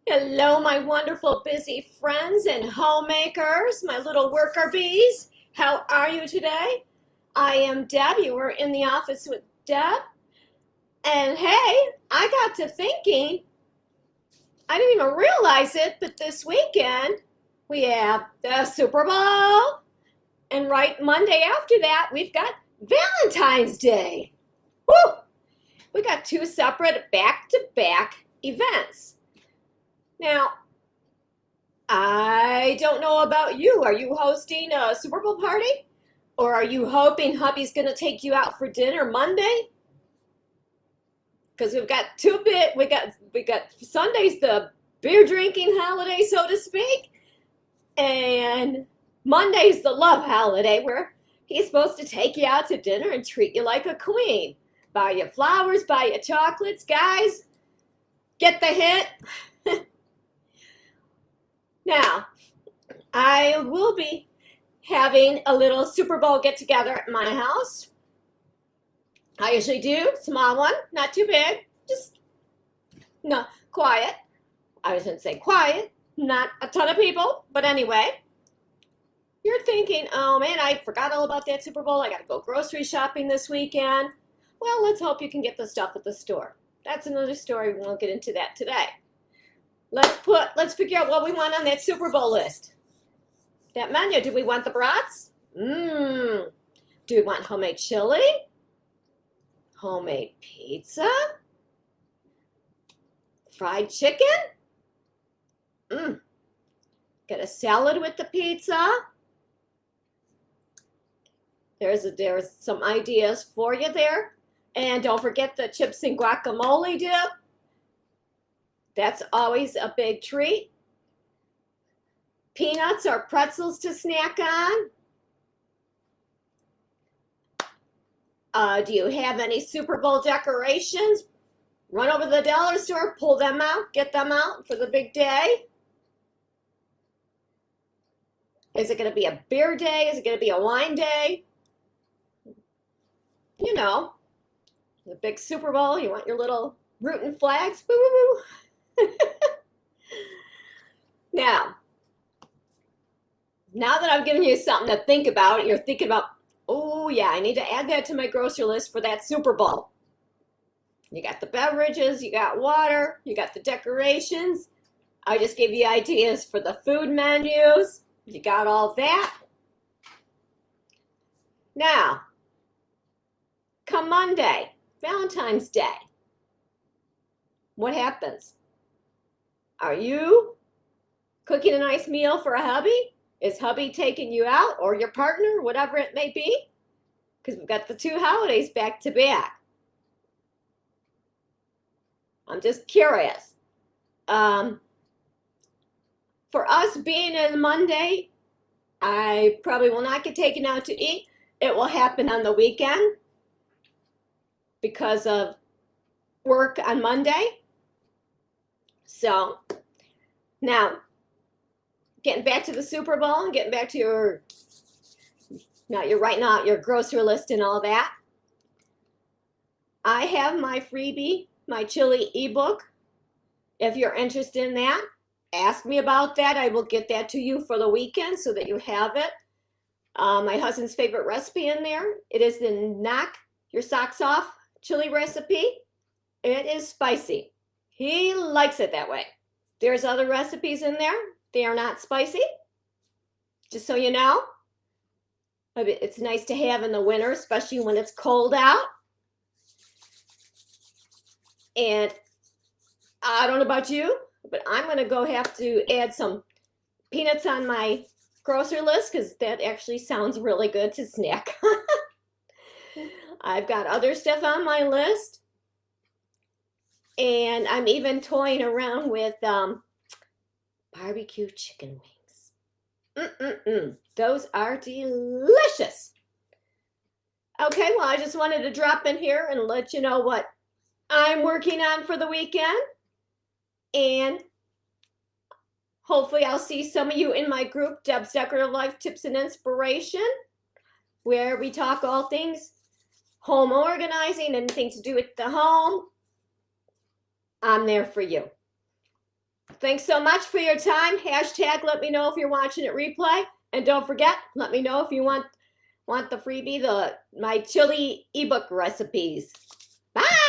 Hello, my wonderful busy friends and homemakers, my little worker bees. How are you today? I am Deb. You were in the office with Deb. And hey, I got to thinking, I didn't even realize it, but this weekend we have the Super Bowl. And right Monday after that, we've got Valentine's Day. Woo! We got two separate back to back events. Now, I don't know about you. Are you hosting a Super Bowl party? Or are you hoping hubby's going to take you out for dinner Monday? Because we've got we got Sunday's the beer drinking holiday, so to speak, and Monday's the love holiday where he's supposed to take you out to dinner and treat you like a queen. Buy you flowers, buy you chocolates, guys. Get the hint? Now, I will be having a little Super Bowl get together at my house. I usually do, small one, not too big, just no, quiet. I shouldn't say quiet, not a ton of people, but anyway, you're thinking, oh man, I forgot all about that Super Bowl. I gotta go grocery shopping this weekend. Well, let's hope you can get the stuff at the store. That's another story. We won't get into that today. Let's figure out what we want on that Super Bowl list. That menu, do we want the brats? Do we want homemade chili? Homemade pizza? Fried chicken? Get a salad with the pizza. There's some ideas for you there. And don't forget the chips and guacamole dip. That's always a big treat. Peanuts or pretzels to snack on. Do you have any Super Bowl decorations? Run over to the dollar store, pull them out, get them out for the big day. Is it going to be a beer day? Is it going to be a wine day? You know, the big Super Bowl, you want your little rootin' flags. Boo, boo, boo. Now that I've given you something to think about, you're thinking about, oh yeah, I need to add that to my grocery list for that Super Bowl. You got the beverages, you got water, you got the decorations. I just gave you ideas for the food menus. You got all that. Now, come Monday, Valentine's Day, what happens? Are you cooking a nice meal for a hubby? Is hubby taking you out, or your partner, whatever it may be? Because we've got the two holidays back to back. I'm just curious. For us being a Monday, I probably will not get taken out to eat. It will happen on the weekend because of work on Monday. So now, getting back to the Super Bowl and getting back to you're writing out your grocery list and all that. I have my freebie, my chili ebook. If you're interested in that, ask me about that. I will get that to you for the weekend so that you have it. My husband's favorite recipe in there. It is the knock your socks off chili recipe. It is spicy. He likes it that way. There's other recipes in there. They are not spicy. Just so you know. It's nice to have in the winter, especially when it's cold out. And I don't know about you, but I'm going to have to add some peanuts on my grocery list because that actually sounds really good to snack. I've got other stuff on my list. And I'm even toying around with barbecue chicken wings. Those are delicious. Okay, well, I just wanted to drop in here and let you know what I'm working on for the weekend. And hopefully I'll see some of you in my group, Deb's Decorative Life Tips and Inspiration, where we talk all things home organizing, anything to do with the home. I'm there for you. Thanks so much for your time. Hashtag let me know if you're watching it replay. And don't forget, let me know if you want the freebie, my chili ebook recipes. Bye.